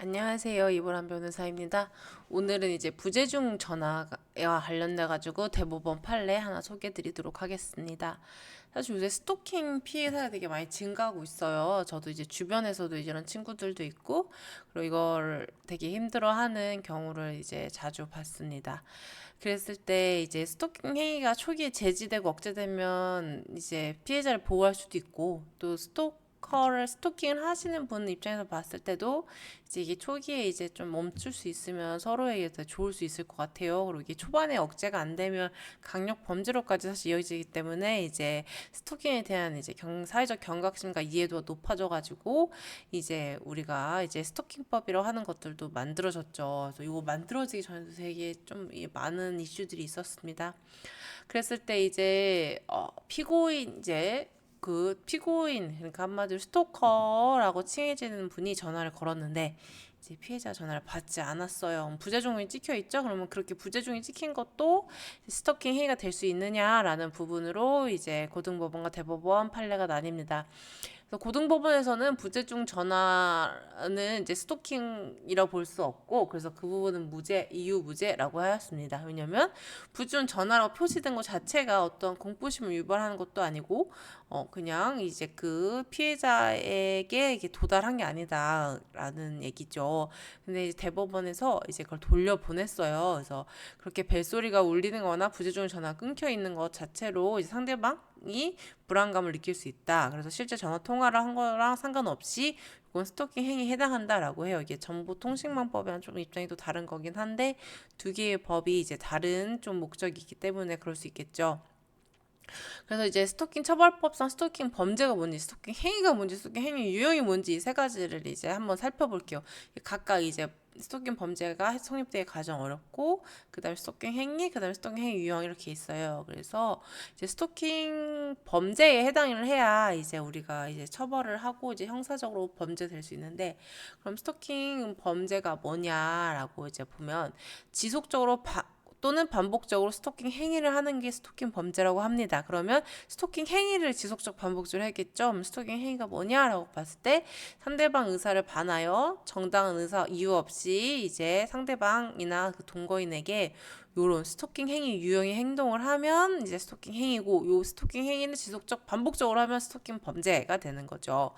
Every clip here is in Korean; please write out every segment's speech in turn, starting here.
안녕하세요. 이보람 변호사입니다. 오늘은 이제 부재중 전화와 관련돼 가지고 대법원 판례 하나 소개해 드리도록 하겠습니다. 사실 요새 스토킹 피해 사가 되게 많이 증가하고 있어요. 저도 이제 주변에서도 이런 친구들도 있고, 그리고 이걸 되게 힘들어하는 경우를 이제 자주 봤습니다. 그랬을 때 이제 스토킹 행위가 초기에 제지되고 억제되면 이제 피해자를 보호할 수도 있고, 또 스토커를 스토킹을 하시는 분 입장에서 봤을 때도 이제 이게 초기에 이제 좀 멈출 수 있으면 서로에게 더 좋을 수 있을 것 같아요. 그리고 이게 초반에 억제가 안 되면 강력 범죄로까지 사실 이어지기 때문에 이제 스토킹에 대한 이제 사회적 경각심과 이해도가 높아져가지고 이제 우리가 이제 스토킹법이라고 하는 것들도 만들어졌죠. 그래서 이거 만들어지기 전에도 되게 좀 많은 이슈들이 있었습니다. 그랬을 때 이제 피고인 이제 그 피고인 그러니까 한마디로 스토커라고 칭해지는 분이 전화를 걸었는데 이제 피해자 전화를 받지 않았어요. 부재중이 찍혀 있죠. 그러면 그렇게 부재중이 찍힌 것도 스토킹 행위가 될 수 있느냐라는 부분으로 이제 고등법원과 대법원 판례가 나뉩니다. 그래서 고등법원에서는 부재중 전화는 이제 스토킹이라고 볼 수 없고, 그래서 그 부분은 이유 무죄라고 하였습니다. 왜냐면 부재중 전화라고 표시된 것 자체가 어떤 공포심을 유발하는 것도 아니고, 그냥 이제 그 피해자에게 이게 도달한 게 아니다라는 얘기죠. 근데 이제 대법원에서 이제 그걸 돌려보냈어요. 그래서 그렇게 벨소리가 울리는 거나 부재중 전화 끊겨 있는 것 자체로 이제 상대방이 불안감을 느낄 수 있다. 그래서 실제 전화 통화를 한 거랑 상관없이 이건 스토킹 행위에 해당한다라고 해요. 이게 정보통신망법이랑 좀 입장이 또 다른 거긴 한데 두 개의 법이 이제 다른 좀 목적이 있기 때문에 그럴 수 있겠죠. 그래서 이제 스토킹 처벌법상 스토킹 범죄가 뭔지, 스토킹 행위가 뭔지, 스토킹 행위 유형이 뭔지 이 세 가지를 이제 한번 살펴볼게요. 각각 이제 스토킹 범죄가 성립되기 가장 어렵고, 그다음에 스토킹 행위, 그다음에 스토킹 행위 유형 이렇게 있어요. 그래서 이제 스토킹 범죄에 해당을 해야 이제 우리가 이제 처벌을 하고 이제 형사적으로 범죄 될 수 있는데, 그럼 스토킹 범죄가 뭐냐라고 이제 보면 지속적으로 또는 반복적으로 스토킹 행위를 하는 게 스토킹 범죄라고 합니다. 그러면 스토킹 행위를 지속적 반복적으로 하겠죠. 스토킹 행위가 뭐냐라고 봤을 때 상대방 의사를 반하여 정당한 의사 이유 없이 이제 상대방이나 그 동거인에게 요런 스토킹 행위 유형의 행동을 하면 이제 스토킹 행위고, 요 스토킹 행위는 지속적 반복적으로 하면 스토킹 범죄가 되는 거죠.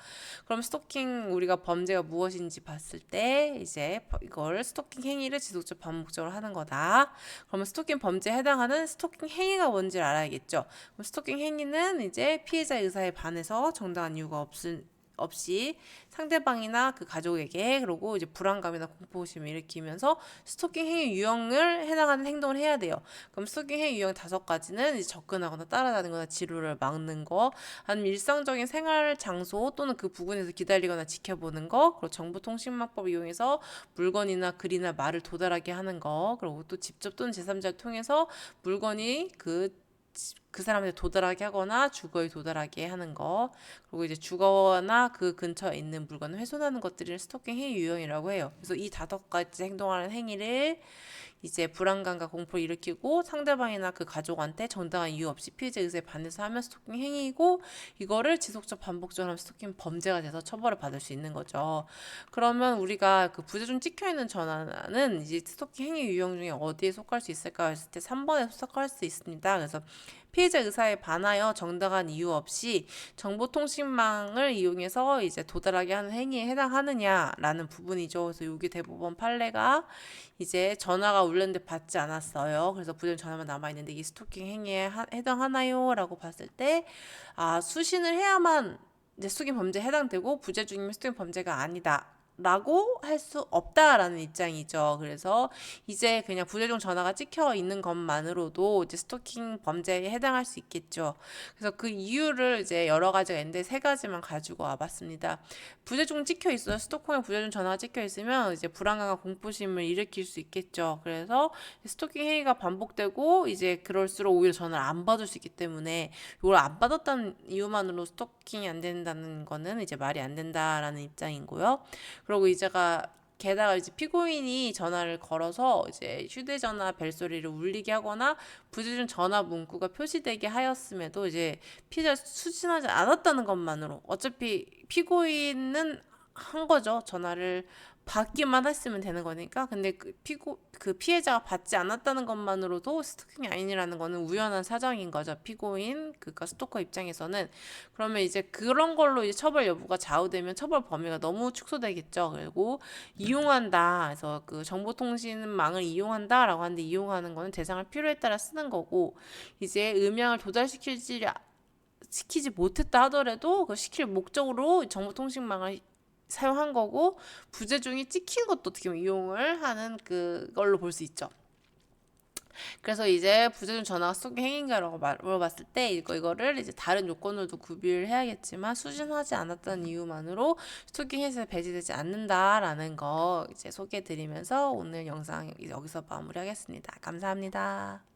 그럼 스토킹 우리가 범죄가 무엇인지 봤을 때 이제 이걸 스토킹 행위를 지속적 반복적으로 하는 거다. 그러면 스토킹 범죄에 해당하는 스토킹 행위가 뭔지를 알아야겠죠. 그럼 스토킹 행위는 이제 피해자 의사에 반해서 정당한 이유가 없이 상대방이나 그 가족에게 그리고 이제 불안감이나 공포심을 일으키면서 스토킹 행위 유형을 해당하는 행동을 해야 돼요. 그럼 스토킹 행위 유형 5가지는 이제 접근하거나 따라다니거나 지루를 막는 거, 아니면 일상적인 생활 장소 또는 그 부근에서 기다리거나 지켜보는 거, 그리고 정보통신망법 이용해서 물건이나 글이나 말을 도달하게 하는 거, 그리고 또 직접 또는 제3자를 통해서 물건이 그 사람한테 도달하게 하거나 주거에 도달하게 하는 거, 그리고 이제 주거나 그 근처에 있는 물건을 훼손하는 것들이 스토킹 행위 유형이라고 해요. 그래서 이 5가지 행동하는 행위를 이제 불안감과 공포를 일으키고 상대방이나 그 가족한테 정당한 이유 없이 피해자 의사에 반해서 하면 스토킹 행위고, 이거를 지속적 반복적으로 하면 스토킹 범죄가 돼서 처벌을 받을 수 있는 거죠. 그러면 우리가 그 부재중 찍혀 있는 전화는 이제 스토킹 행위 유형 중에 어디에 속할 수 있을까 했을 때 3번에 속할 수 있습니다. 그래서 피해자 의사에 반하여 정당한 이유 없이 정보통신망을 이용해서 이제 도달하게 하는 행위에 해당하느냐라는 부분이죠. 그래서 여기 대법원 판례가 이제 전화가 울렸는데 받지 않았어요. 그래서 부재중 전화만 남아있는데 이게 스토킹 행위에 해당하나요? 라고 봤을 때, 수신을 해야만 이제 스토킹 범죄에 해당되고 부재중이면 스토킹 범죄가 아니다. 라고 할 수 없다라는 입장이죠. 그래서 이제 그냥 부재중 전화가 찍혀 있는 것만으로도 이제 스토킹 범죄에 해당할 수 있겠죠. 그래서 그 이유를 이제 여러 가지가 있는데 3가지만 가지고 와봤습니다. 부재중 찍혀 있어요. 스토킹에 부재중 전화가 찍혀 있으면 이제 불안감과 공포심을 일으킬 수 있겠죠. 그래서 스토킹 행위가 반복되고 이제 그럴수록 오히려 전화를 안 받을 수 있기 때문에 이걸 안 받았다는 이유만으로 스토킹이 안 된다는 거는 이제 말이 안 된다라는 입장이고요. 그리고 게다가 이제 피고인이 전화를 걸어서 이제 휴대전화 벨소리를 울리게 하거나 부재중 전화 문구가 표시되게 하였음에도 이제 피해자 수신하지 않았다는 것만으로 어차피 피고인은 한 거죠. 전화를 받기만 했으면 되는 거니까. 근데 그 피해자가 받지 않았다는 것만으로도 스토킹이 아니라는 거는 우연한 사정인 거죠. 피고인, 그니까 스토커 입장에서는. 그러면 이제 그런 걸로 이제 처벌 여부가 좌우되면 처벌 범위가 너무 축소되겠죠. 그리고 이용한다. 그래서 그 정보통신망을 이용한다라고 하는데 이용하는 거는 대상을 필요에 따라 쓰는 거고, 이제 음향을 시키지 못했다 하더라도 그 시킬 목적으로 정보통신망을 사용한 거고, 부재중이 찍힌 것도 어떻게 보면 이용을 하는 그걸로 볼 수 있죠. 그래서 이제 부재중 전화가 스토킹 행위인가라고 물어봤을 때 이거를 이제 다른 요건으로도 구비를 해야겠지만 수신하지 않았다는 이유만으로 스토킹 혜택에 배제되지 않는다라는 거 이제 소개해드리면서 오늘 영상 여기서 마무리하겠습니다. 감사합니다.